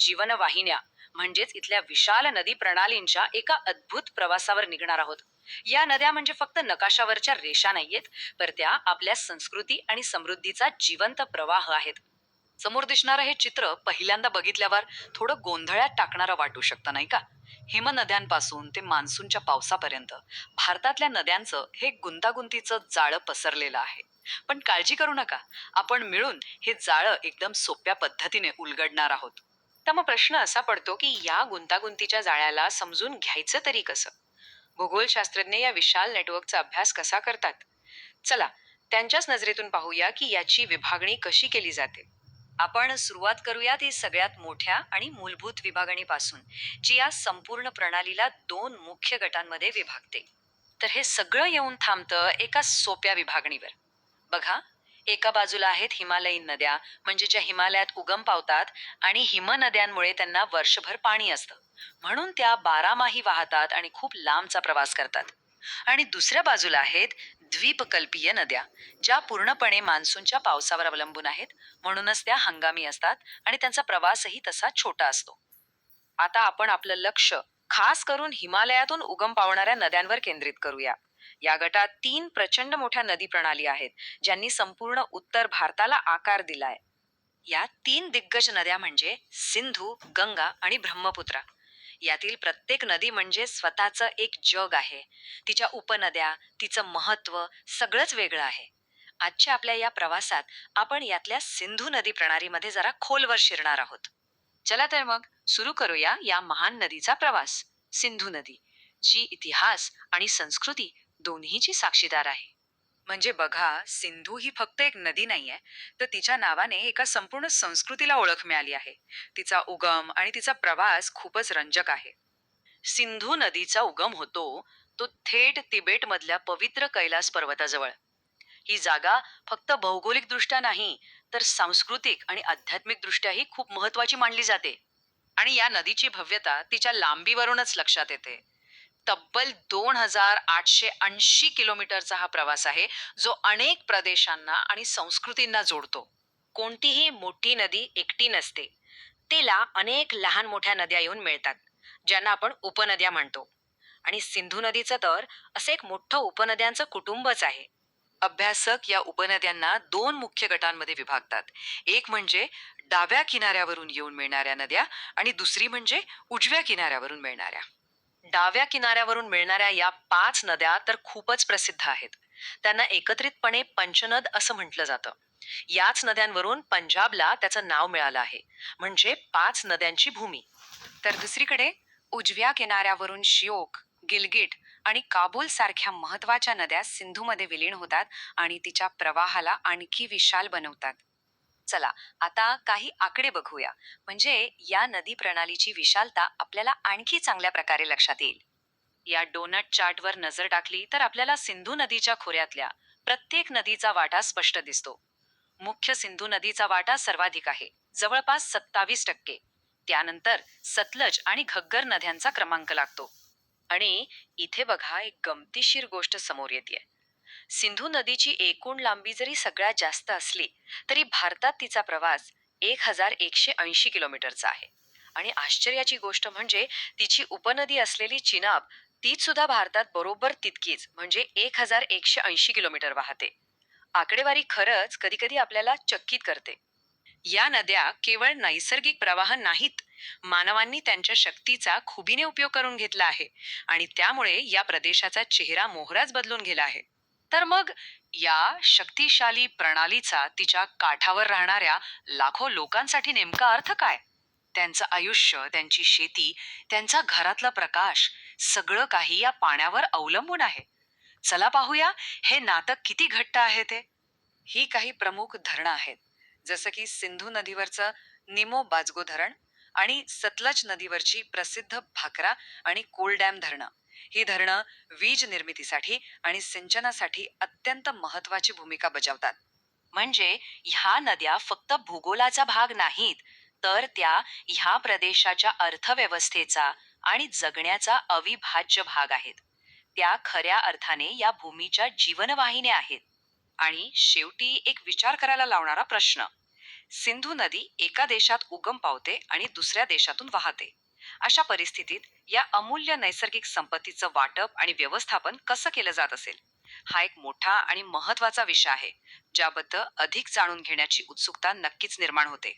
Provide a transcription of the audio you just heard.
जीवनवाहिन्या म्हणजेच इथल्या विशाल नदी प्रणालींच्या एका अद्भुत प्रवासावर निघणार आहोत. या नद्या म्हणजे फक्त नकाशावरच्या रेषा नाहीयेत, तर त्या आपल्या संस्कृती आणि समृद्धीचा जिवंत प्रवाह आहेत. समोर दिसणारं हे चित्र पहिल्यांदा बघितल्यावर थोडं गोंधळात टाकणारं वाटू शकतं, नाही का? हिमनद्यांपासून ते मान्सूनच्या पावसापर्यंत भारतातल्या नद्यांचं हे गुंतागुंतीचं जाळं पसरलेलं आहे. पण काळजी करू नका, आपण मिळून हे जाळं एकदम सोप्या पद्धतीने उलगडणार आहोत. तर मग प्रश्न असा पडतो की या गुंतागुंतीच्या जाळ्याला समजून घ्यायचं तरी कसं? भूगोलशास्त्रज्ञ या विशाल नेटवर्कचा अभ्यास कसा करतात? चला, त्यांच्याच नजरेतून पाहूया की याची विभागणी कशी केली जाते. आपण सुरुवात करूया ती सगळ्यात मोठ्या आणि मूलभूत विभागणीपासून, जी या संपूर्ण प्रणालीला दोन मुख्य गटांमध्ये विभागते. तर हे सगळं येऊन थांबतं एका सोप्या विभागणीवर. बघा, एका बाजूला आहेत हिमालयीन नद्या, म्हणजे ज्या हिमालयात उगम पावतात आणि हिमनद्यांमुळे त्यांना वर्षभर पाणी असतं, म्हणून त्या बारामाही वाहतात आणि खूप लांबचा प्रवास करतात. आणि दुसऱ्या बाजूला आहेत द्वीपकल्पीय नद्या, ज्या पूर्णपणे मान्सूनच्या पावसावर अवलंबून आहेत, म्हणूनच त्या हंगामी असतात आणि त्यांचा प्रवासही तसा छोटा असतो. आता आपण आपलं लक्ष खास करून हिमालयातून उगम पावणाऱ्या नद्यांवर केंद्रित करूया. या गटात तीन प्रचंड मोठ्या नदी प्रणाली आहेत, ज्यांनी संपूर्ण उत्तर भारताला आकार दिलाय. या तीन दिग्गज नद्या म्हणजे सिंधू, गंगा आणि ब्रह्मपुत्रा. यातील प्रत्येक नदी म्हणजे स्वतःचं एक जग आहे. तिच्या उपनद्या, तिचं महत्व सगळंच वेगळं आहे. आजच्या आपल्या या प्रवासात आपण यातल्या सिंधू नदी प्रणालीमध्ये जरा खोलवर शिरणार आहोत. चला तर मग सुरू करूया या महान नदीचा प्रवास. सिंधू नदी, जी इतिहास आणि संस्कृती दोन्हीची साक्षीदार आहे. म्हणजे बघा, सिंधू ही फक्त एक नदी नाहीये, तर तिच्या नावाने एका संपूर्ण संस्कृतीला ओळख मिळाली आहे. तिचा उगम आणि तिचा प्रवास खूपच रंजक आहे. सिंधू नदीचा उगम होतो तो थेट तिबेट मधल्या पवित्र कैलास पर्वताजवळ. ही जागा फक्त भौगोलिक दृष्ट्या नाही, तर सांस्कृतिक आणि आध्यात्मिक दृष्ट्याही खूप महत्वाची मानली जाते. आणि या नदीची भव्यता तिच्या लांबीवरूनच लक्षात येते. तब्बल 2880 किलोमीटरचा हा प्रवास आहे, जो अनेक प्रदेशांना आणि संस्कृतींना जोडतो. कोणतीही मोठी नदी एकटी नसते, तिला अनेक लहान मोठ्या नद्या येऊन मिळतात, ज्यांना आपण उपनद्या म्हणतो. आणि सिंधू नदीचं तर असं एक मोठं उपनद्यांचं कुटुंबच आहे. अभ्यासक या उपनद्यांना दोन मुख्य गटांमध्ये विभागतात. एक म्हणजे डाव्या किनाऱ्यावरून येऊन मिळणाऱ्या नद्या, आणि दुसरी म्हणजे उजव्या किनाऱ्यावरून मिळणाऱ्या. डाव्या किनाऱ्यावरून मिळणाऱ्या या पाच नद्या तर खूपच प्रसिद्ध आहेत. त्यांना एकत्रितपणे पंचनद असं म्हटलं जातं. याच नद्यांवरून पंजाबला त्याचं नाव मिळालं आहे, म्हणजे पाच नद्यांची भूमी. तर दुसरीकडे उजव्या किनाऱ्यावरून श्योक, गिलगिट आणि काबूल सारख्या महत्वाच्या नद्या सिंधूमध्ये विलीन होतात आणि तिच्या प्रवाहाला आणखी विशाल बनवतात. चला, आता काही आकडे बघूया, म्हणजे या नदी प्रणालीची विशालता आपल्याला आणखी चांगल्या प्रकारे लक्षात येईल. या डोनट चार्टवर नजर टाकली तर आपल्याला सिंधू नदीच्या खोऱ्यातल्या प्रत्येक नदीचा वाटा स्पष्ट दिसतो. मुख्य सिंधू नदीचा वाटा सर्वाधिक आहे, जवळपास 27%. त्यानंतर सतलज आणि घग्गर नद्यांचा क्रमांक लागतो. आणि इथे बघा, एक गमतीशीर गोष्ट समोर येते. सिंधू नदीची एकूण लांबी जरी सगळ्यात जास्त असली, तरी भारतात तिचा प्रवास 1180 किलोमीटरचा आहे. आणि आश्चर्याची गोष्ट म्हणजे तिची उपनदी असलेली चिनाब, तीच सुद्धा भारतात बरोबर तितकीच, म्हणजे 1180 किलोमीटर वाहते. आकडेवारी खरंच कधी कधी आपल्याला चकित करते. या नद्या केवळ नैसर्गिक प्रवाह नाहीत, मानवांनी त्यांच्या शक्तीचा खुबीने उपयोग करून घेतला आहे, आणि त्यामुळे या प्रदेशाचा चेहरा मोहराच बदलून गेला आहे. तर मग या शक्तिशाली प्रणालीचा तिच्या काठावर राहणाऱ्या लाखो लोकांसाठी नेमका अर्थ काय? त्यांचं आयुष्य, त्यांची शेती, त्यांचा घरातला प्रकाश, सगळं काही या पाण्यावर अवलंबून आहे. चला पाहूया हे नातं किती घट्ट आहे ते. ही काही प्रमुख धरणं आहेत, जसं की सिंधू नदीवरचं निमो बाजगो धरण आणि सतलज नदीवरची प्रसिद्ध भाकरा आणि कोल डॅम धरणं. ही धरणं वीज निर्मितीसाठी आणि सिंचनासाठी अत्यंत महत्वाची भूमिका बजावतात. म्हणजे ह्या नद्या फक्त भूगोलाचा भाग नाहीत, तर त्या ह्या प्रदेशाच्या अर्थव्यवस्थेचा आणि जगण्याचा अविभाज्य भाग आहेत. त्या खऱ्या अर्थाने या भूमीच्या जीवनवाहिन्या आहेत. आणि शेवटी एक विचार करायला लावणारा प्रश्न: सिंधू नदी एका देशात उगम पावते आणि दुसऱ्या देशातून वाहते. अशा परिस्थितीत या अमूल्य नैसर्गिक संपत्तीचं वाटप आणि व्यवस्थापन कसं केलं जात असेल, हा एक मोठा आणि महत्वाचा विषय आहे, ज्याबद्दल अधिक जाणून घेण्याची उत्सुकता नक्कीच निर्माण होते.